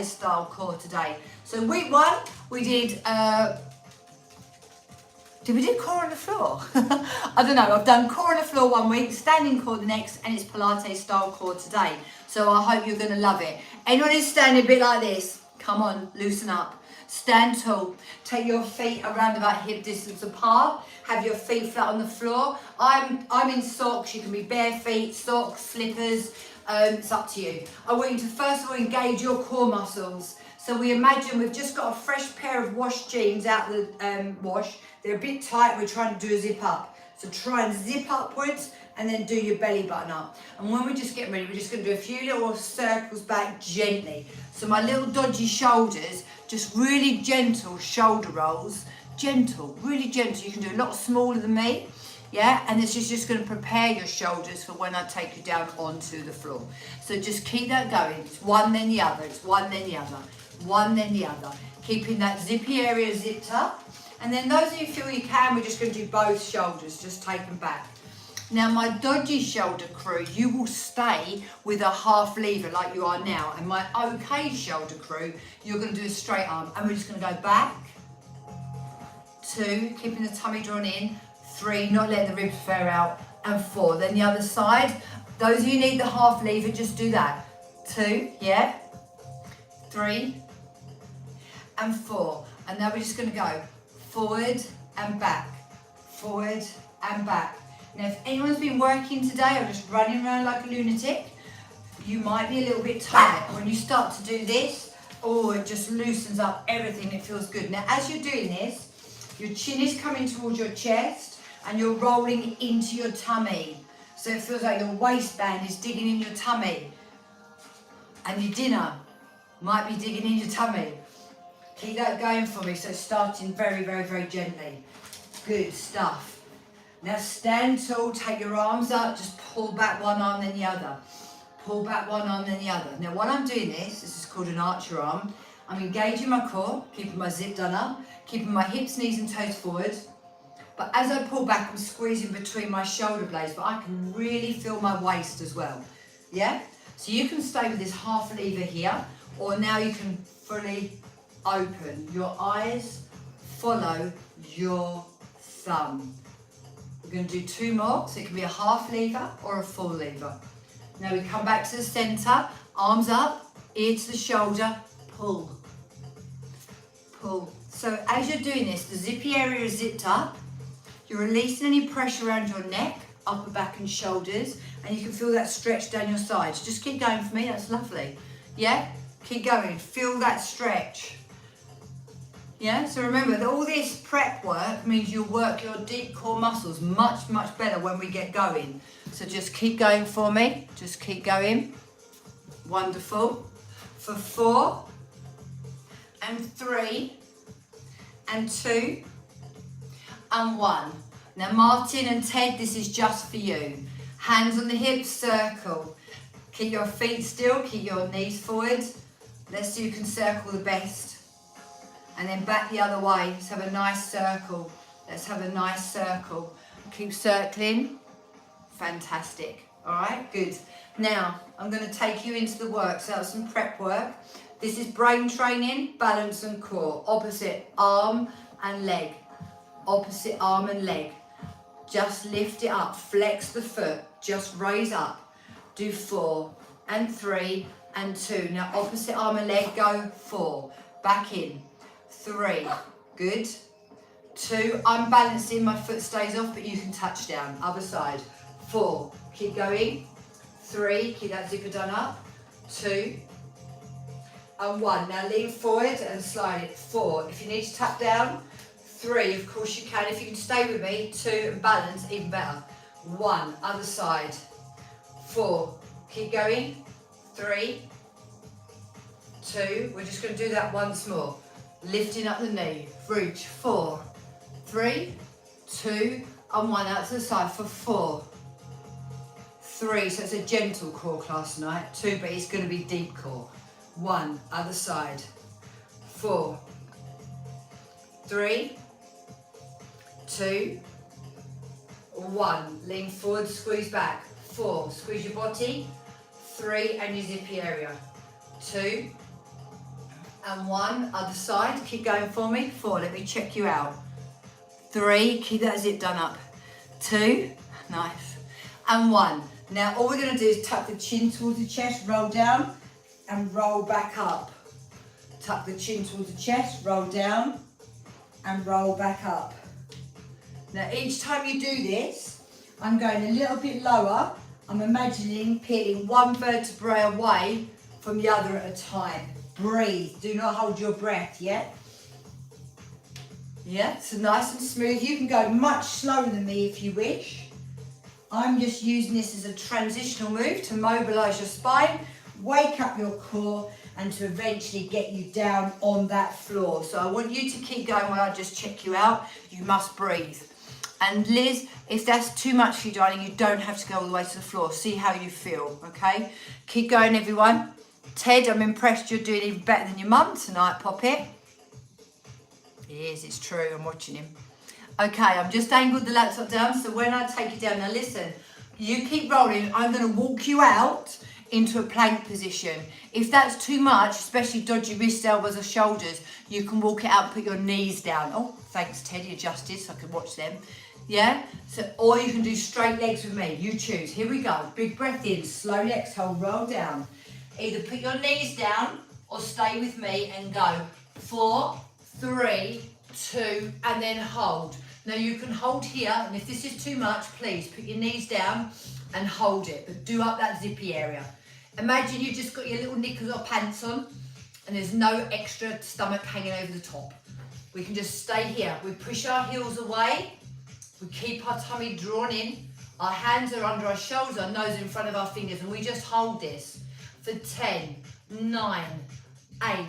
Pilates style core today. So week 1, we did we do core on the floor? I don't know, I've done core on the floor 1 week, standing core the next, and it's Pilates style core today. So I hope you're gonna love it. Anyone who's standing a bit like this, come on, loosen up. Stand tall, take your feet around about hip distance apart, have your feet flat on the floor. I'm in socks, you can be bare feet, socks, slippers, it's up to you. I want you to first of all engage your core muscles. So we imagine we've just got a fresh pair of wash jeans out of the wash. They're a bit tight, we're trying to do a zip up. So try and zip upwards and then do your belly button up. And when we're just getting ready, we're just gonna do a few little circles back gently. So my little dodgy shoulders, just really gentle shoulder rolls. Gentle, really gentle. You can do a lot smaller than me, yeah? And this is just gonna prepare your shoulders for when I take you down onto the floor. So just keep that going. It's one then the other, it's one then the other, one then the other. Keeping that zippy area zipped up. And then those of you feel you can, we're just gonna do both shoulders, just take them back. Now my dodgy shoulder crew, you will stay with a half lever like you are now. And my okay shoulder crew, you're gonna do a straight arm. And we're just gonna go back, 2, keeping the tummy drawn in, 3, not letting the ribs flare out, and 4. Then the other side, those of you who need the half lever, just do that. 2, yeah, 3, and 4. And now we're just gonna go forward and back, forward and back. Now if anyone's been working today or just running around like a lunatic, you might be a little bit tired. When you start to do this, oh, it just loosens up everything, it feels good. Now as you're doing this, your chin is coming towards your chest and you're rolling into your tummy. So it feels like your waistband is digging in your tummy. And your dinner might be digging in your tummy. Keep that going for me, so starting very, very, very gently. Good stuff. Now stand tall, take your arms up, just pull back one arm then the other. Pull back one arm then the other. Now while I'm doing this is called an archer arm, I'm engaging my core, keeping my zip done up, keeping my hips, knees and toes forward. But as I pull back, I'm squeezing between my shoulder blades, but I can really feel my waist as well. Yeah? So you can stay with this half lever here, or now you can fully open. Your eyes follow your thumb. We're going to do 2 more, so it can be a half lever or a full lever. Now we come back to the center, arms up, ear to the shoulder, pull, pull. So as you're doing this, the zippy area is zipped up, you're releasing any pressure around your neck, upper back and shoulders, and you can feel that stretch down your sides. Just keep going for me, that's lovely. Yeah, keep going, feel that stretch. Yeah, so remember that all this prep work means you'll work your deep core muscles much, much better when we get going. So just keep going for me, just keep going. Wonderful. For 4, and 3, and 2, and 1. Now Martin and Ted, this is just for you. Hands on the hips, circle. Keep your feet still, keep your knees forward. Let's see who can circle the best. And then back the other way. Let's have a nice circle. Let's have a nice circle. Keep circling. Fantastic. All right, good. Now, I'm going to take you into the work. So that's some prep work. This is brain training, balance and core. Opposite arm and leg. Opposite arm and leg. Just lift it up. Flex the foot. Just raise up. Do 4 and 3 and 2. Now, opposite arm and leg, go 4. Back in. 3, good. 2, I'm balancing, my foot stays off, but you can touch down. Other side. 4, keep going. 3, keep that zipper done up. 2, and 1. Now lean forward and slide it. 4, if you need to tap down. 3, of course you can. If you can stay with me, 2, and balance, even better. 1, other side. 4, keep going. 3, 2, we're just going to do that once more. Lifting up the knee, reach, 4, 3, 2, and 1, out to the side for 4, 3, so it's a gentle core class tonight, 2, but it's going to be deep core, 1, other side, 4, 3, 2, 1, lean forward, squeeze back, 4, squeeze your body, 3, and your zippy area, 2, and 1, other side, keep going for me, 4, let me check you out, 3, keep that zip done up, 2, nice, and 1. Now all we're going to do is tuck the chin towards the chest, roll down, and roll back up. Tuck the chin towards the chest, roll down, and roll back up. Now each time you do this, I'm going a little bit lower. I'm imagining peeling one vertebrae away from the other at a time. Breathe, do not hold your breath, yeah? Yeah, so nice and smooth. You can go much slower than me if you wish. I'm just using this as a transitional move to mobilise your spine, wake up your core, and to eventually get you down on that floor. So I want you to keep going while I just check you out. You must breathe. And Liz, if that's too much for you, darling, you don't have to go all the way to the floor. See how you feel, okay? Keep going, everyone. Ted, I'm impressed you're doing even better than your mum tonight, Poppy. He is, it's true, I'm watching him. Okay, I've just angled the laptop down, so when I take you down, now listen, you keep rolling, I'm going to walk you out into a plank position. If that's too much, especially dodgy wrists, elbows or shoulders, you can walk it out and put your knees down. Oh, thanks Ted, you adjusted so I can watch them. Yeah, so, or you can do straight legs with me, you choose. Here we go, big breath in, slow exhale, roll down. Either put your knees down or stay with me and go 4, 3, 2, and then hold. Now you can hold here, and if this is too much, please put your knees down and hold it, but do up that zippy area. Imagine you just got your little knickers or pants on, and there's no extra stomach hanging over the top. We can just stay here. We push our heels away, we keep our tummy drawn in, our hands are under our shoulders, our nose in front of our fingers, and we just hold this for 10, 9, 8,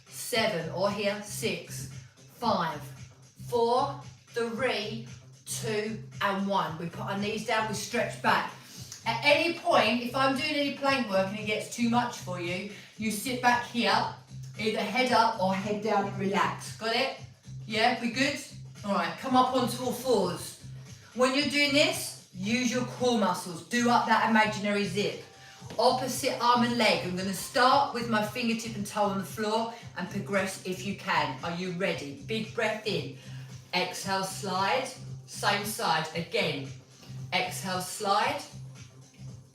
7, or here, 6, 5, 4, 3, 2, and 1. We put our knees down, we stretch back. At any point, if I'm doing any plank work and it gets too much for you, you sit back here, either head up or head down and relax. Got it? Yeah, we good? All right, come up onto all fours. When you're doing this, use your core muscles. Do up that imaginary zip. Opposite arm and leg. I'm going to start with my fingertip and toe on the floor and progress if you can. Are you ready? Big breath in. Exhale, slide. Same side again. Exhale, slide.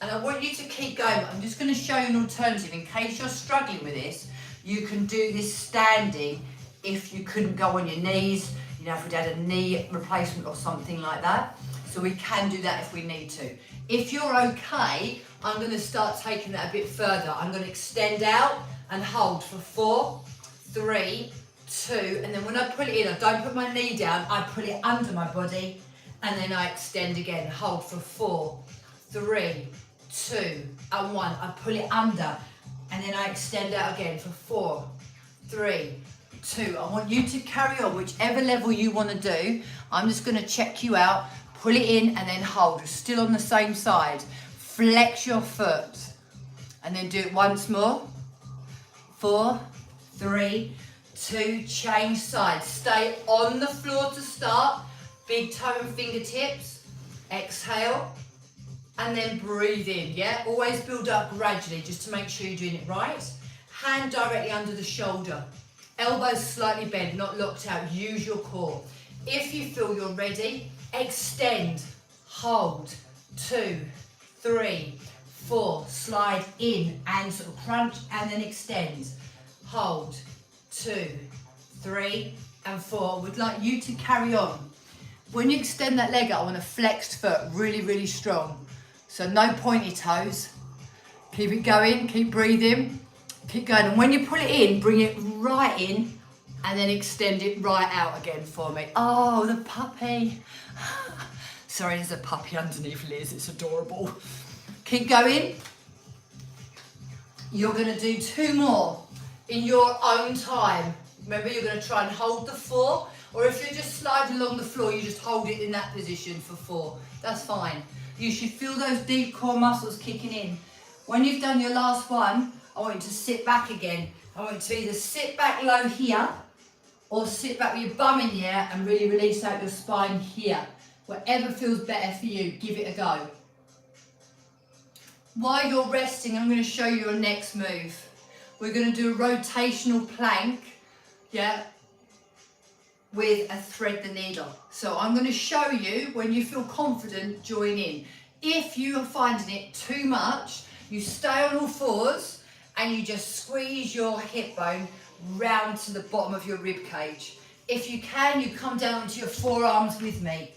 And I want you to keep going. I'm just going to show you an alternative. In case you're struggling with this, you can do this standing if you couldn't go on your knees. You know, if we'd had a knee replacement or something like that. So we can do that if we need to. If you're okay, I'm going to start taking that a bit further. I'm going to extend out and hold for 4, 3, 2, and then when I pull it in, I don't put my knee down, I pull it under my body, and then I extend again. Hold for 4, 3, 2, and 1. I pull it under, and then I extend out again for 4, 3, 2. I want you to carry on, whichever level you want to do. I'm just going to check you out. Pull it in and then hold. We're still on the same side. Flex your foot. And then do it once more. 4, 3, 2, change sides. Stay on the floor to start. Big toe and fingertips. Exhale. And then breathe in, yeah? Always build up gradually just to make sure you're doing it right. Hand directly under the shoulder. Elbows slightly bent, not locked out. Use your core. If you feel you're ready, extend, hold, 2, 3, 4, slide in and sort of crunch and then extend, hold, 2, 3 and 4. Would like you to carry on. When you extend that leg up, I want a flexed foot, really, really strong. So no pointy toes. Keep it going, keep breathing, keep going. And when you pull it in, bring it right in and then extend it right out again for me. Oh, the puppy. Sorry, there's a puppy underneath Liz, it's adorable. Keep going. You're gonna do 2 more in your own time. Remember, you're gonna try and hold the 4, or if you're just sliding along the floor, you just hold it in that position for 4. That's fine. You should feel those deep core muscles kicking in. When you've done your last one, I want you to sit back again. I want you to either sit back low here, or sit back with your bum in the air and really release out your spine here. Whatever feels better for you, give it a go. While you're resting, I'm going to show you your next move. we're going to do a rotational plank, yeah, with a thread the needle. So I'm going to show you, when you feel confident, join in. If you are finding it too much, you stay on all fours and you just squeeze your hip bone round to the bottom of your rib cage. If you can, you come down onto your forearms with me.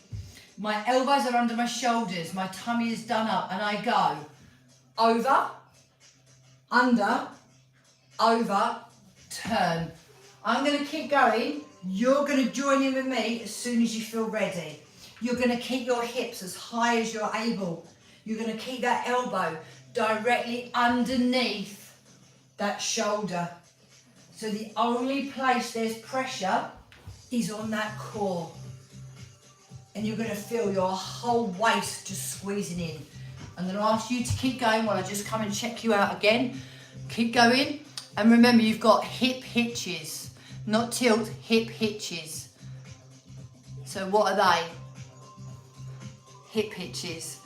My elbows are under my shoulders, my tummy is done up, and I go over, under, over, turn. I'm going to keep going. You're going to join in with me as soon as you feel ready. You're going to keep your hips as high as you're able. You're going to keep that elbow directly underneath that shoulder. So the only place there's pressure is on that core. And you're going to feel your whole waist just squeezing in. I'm going to ask you to keep going while I just come and check you out again. Keep going. And remember, you've got hip hitches. Not tilt, hip hitches. So what are they? Hip hitches.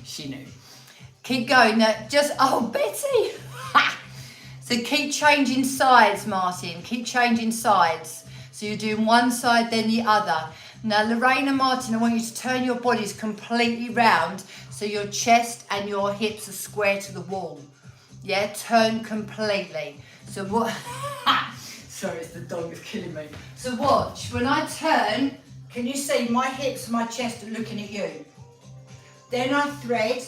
She knew. Keep going. Now, just, oh, Betty. So keep changing sides, Martin. Keep changing sides. So you're doing one side, then the other. Now, Lorraine and Martin, I want you to turn your bodies completely round so your chest and your hips are square to the wall. Yeah, turn completely. So what? Sorry, it's the dog is killing me. So watch, when I turn, can you see my hips and my chest are looking at you? Then I thread,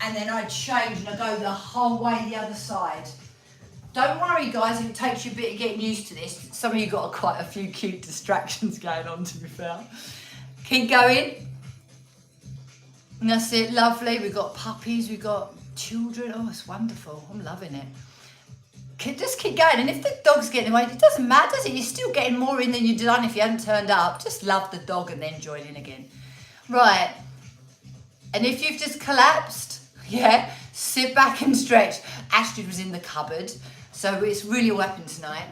and then I change and I go the whole way the other side. Don't worry, guys, if it takes you a bit of getting used to this. Some of you got quite a few cute distractions going on, to be fair. Keep going. And that's it, lovely. We've got puppies, we've got children. Oh, it's wonderful. I'm loving it. Just keep going. And if the dog's getting away, it doesn't matter, does it? You're still getting more in than you've done if you hadn't turned up. Just love the dog and then join in again. Right. And if you've just collapsed, yeah, sit back and stretch. Astrid was in the cupboard, so it's really all happened tonight.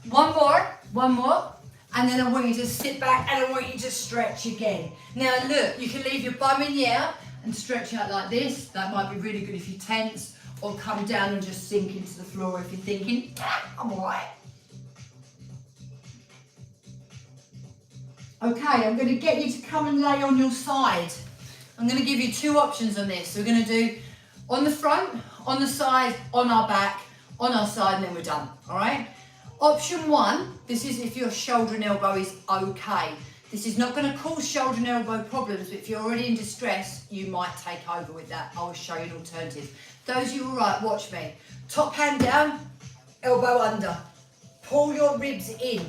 One more, and then I want you to sit back and I want you to stretch again. Now look, you can leave your bum in the air and stretch out like this. That might be really good if you're tense, or come down and just sink into the floor if you're thinking, I'm all right. Okay, I'm going to get you to come and lay on your side. I'm going to give you two options on this. So we're going to do on the front, on the side, on our back, on our side, and then we're done, all right? Option one, this is if your shoulder and elbow is okay. This is not going to cause shoulder and elbow problems, but if you're already in distress, you might take over with that. I'll show you an alternative. Those of you all right, watch me. Top hand down, elbow under. Pull your ribs in.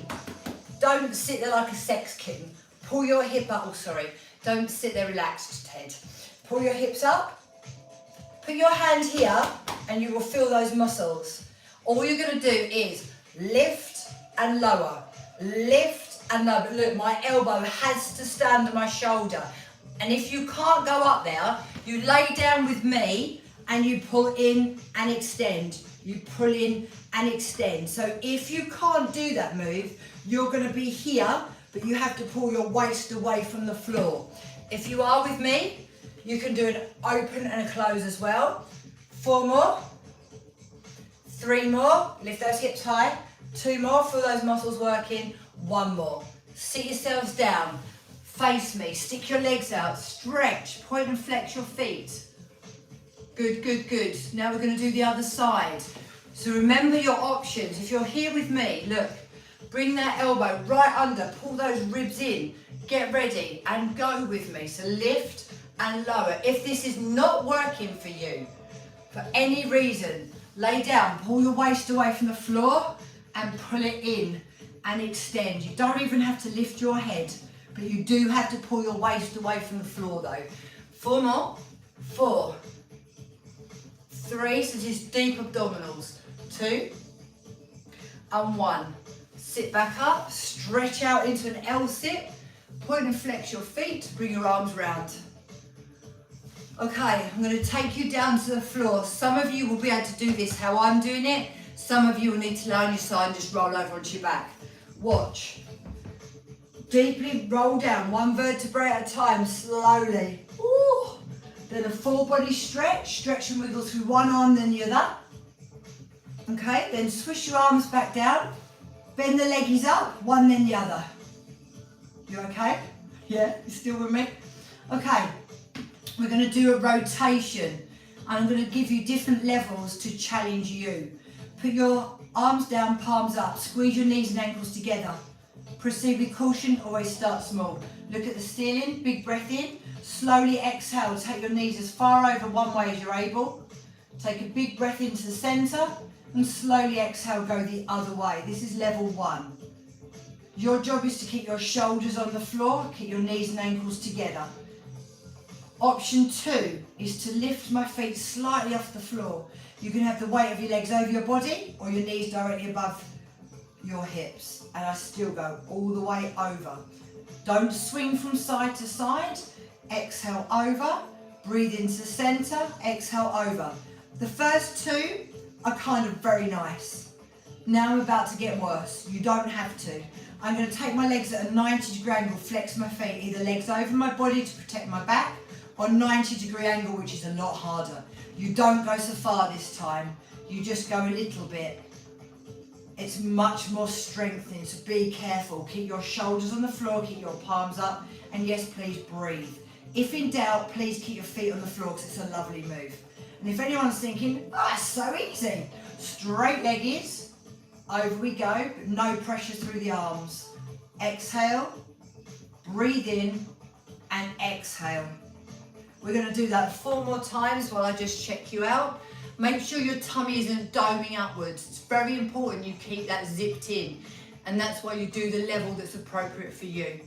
Don't sit there like a sex kitten. Pull your hip up, oh sorry. Don't sit there relaxed, Ted. Pull your hips up. Put your hand here and you will feel those muscles. All you're going to do is lift and lower. Lift and lower. But look, my elbow has to stand on my shoulder. And if you can't go up there, you lay down with me and you pull in and extend. You pull in and extend. So if you can't do that move, you're going to be here, but you have to pull your waist away from the floor. If you are with me, you can do an open and a close as well. 4 more. 3 more. Lift those hips high. 2 more. Feel those muscles working. 1 more. Sit yourselves down. Face me. Stick your legs out. Stretch. Point and flex your feet. Good, good, good. Now we're going to do the other side. So remember your options. If you're here with me, look. Bring that elbow right under. Pull those ribs in. Get ready and go with me. So lift and lower. If this is not working for you, for any reason, lay down, pull your waist away from the floor and pull it in and extend. You don't even have to lift your head, but you do have to pull your waist away from the floor though. 4 more. 4, 3, so just deep abdominals. 2 and 1. Sit back up, stretch out into an L sit, point and flex your feet, bring your arms round. Okay, I'm going to take you down to the floor. Some of you will be able to do this how I'm doing it. Some of you will need to lay on your side and just roll over onto your back. Watch. Deeply roll down, 1 vertebrae at a time, slowly. Ooh. Then a full body stretch. Stretch and wiggle through one arm, then the other. Okay, then swish your arms back down, bend the leggies up, one then the other. You okay? Yeah, you still with me? Okay, we're going to do a rotation. I'm going to give you different levels to challenge you. Put your arms down, palms up, squeeze your knees and ankles together. Proceed with caution, always start small. Look at the ceiling, big breath in, slowly exhale, take your knees as far over one way as you're able. Take a big breath into the centre and slowly exhale, go the other way. This is level 1. Your job is to keep your shoulders on the floor, keep your knees and ankles together. Option 2 is to lift my feet slightly off the floor. You can have the weight of your legs over your body or your knees directly above your hips. And I still go all the way over. Don't swing from side to side. Exhale over, breathe into the centre, exhale over. The first 2 are kind of very nice. Now I'm about to get worse. You don't have to. I'm going to take my legs at a 90-degree angle, flex my feet, either legs over my body to protect my back, or 90-degree angle, which is a lot harder. You don't go so far this time. You just go a little bit. It's much more strengthening, so be careful. Keep your shoulders on the floor, keep your palms up, and yes, please breathe. If in doubt, please keep your feet on the floor because it's a lovely move. And if anyone's thinking, oh, it's so easy, straight leggies, over we go, but no pressure through the arms. Exhale, breathe in, and exhale. We're going to do that 4 more times while I just check you out. Make sure your tummy isn't doming upwards. It's very important you keep that zipped in, and that's why you do the level that's appropriate for you.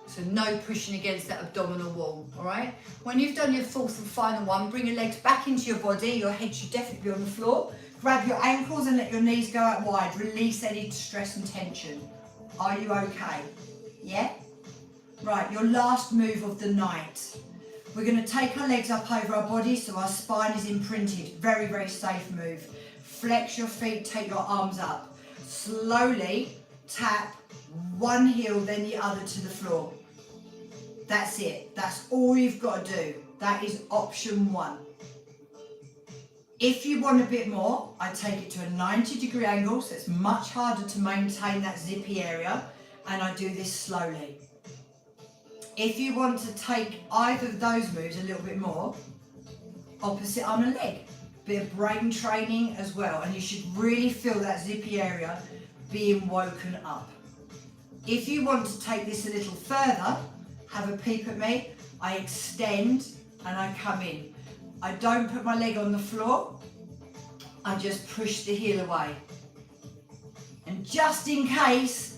So no pushing against that abdominal wall, all right? When you've done your 4th and final one, bring your legs back into your body. Your head should definitely be on the floor. Grab your ankles and let your knees go out wide. Release any stress and tension. Are you okay? Yeah? Right, your last move of the night. We're going to take our legs up over our body so our spine is imprinted. Very, very safe move. Flex your feet, take your arms up. Slowly tap one heel, then the other to the floor. That's it. That's all you've got to do. That is option 1. If you want a bit more, I take it to a 90-degree angle, so it's much harder to maintain that zippy area, and I do this slowly. If you want to take either of those moves a little bit more, opposite arm and leg. Bit of brain training as well, and you should really feel that zippy area being woken up. If you want to take this a little further, have a peep at me. I extend and I come in. I don't put my leg on the floor. I just push the heel away. And just in case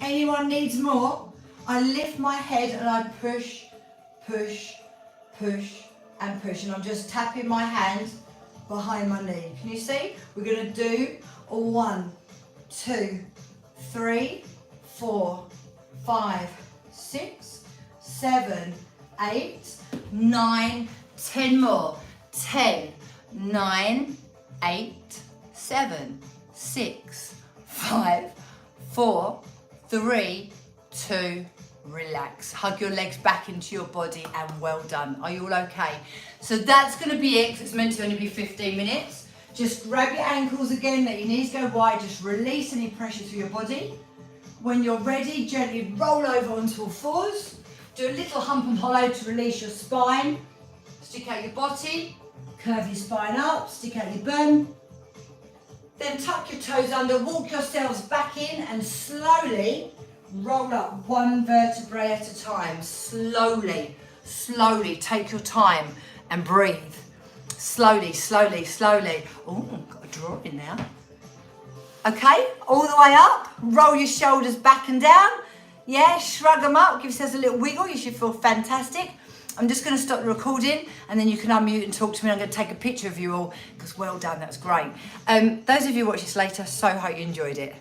anyone needs more, I lift my head and I push, push, push, and push. And I'm just tapping my hand behind my knee. Can you see? We're going to do a 1, 2, 3, 4, 5, 6, 7, 8, 9, 10 more. 10, 9, 8, 7, 6, 5, 4, 3, 2, relax. Hug your legs back into your body and well done. Are you all okay? So that's going to be it, 'cause it's meant to only be 15 minutes. Just grab your ankles again, let your knees go wide, just release any pressure through your body. When you're ready, gently roll over onto all fours. Do a little hump and hollow to release your spine. Stick out your body, curve your spine up, stick out your bum. Then tuck your toes under, walk yourselves back in and slowly roll up 1 vertebrae at a time. Slowly, slowly, take your time and breathe. Slowly, slowly, slowly. Oh, got a draw in now. Okay, all the way up. Roll your shoulders back and down. Yeah, shrug them up. Give yourselves a little wiggle. You should feel fantastic. I'm just going to stop the recording and then you can unmute and talk to me. I'm going to take a picture of you all because well done, that's great. Those of you watch this later, so hope you enjoyed it.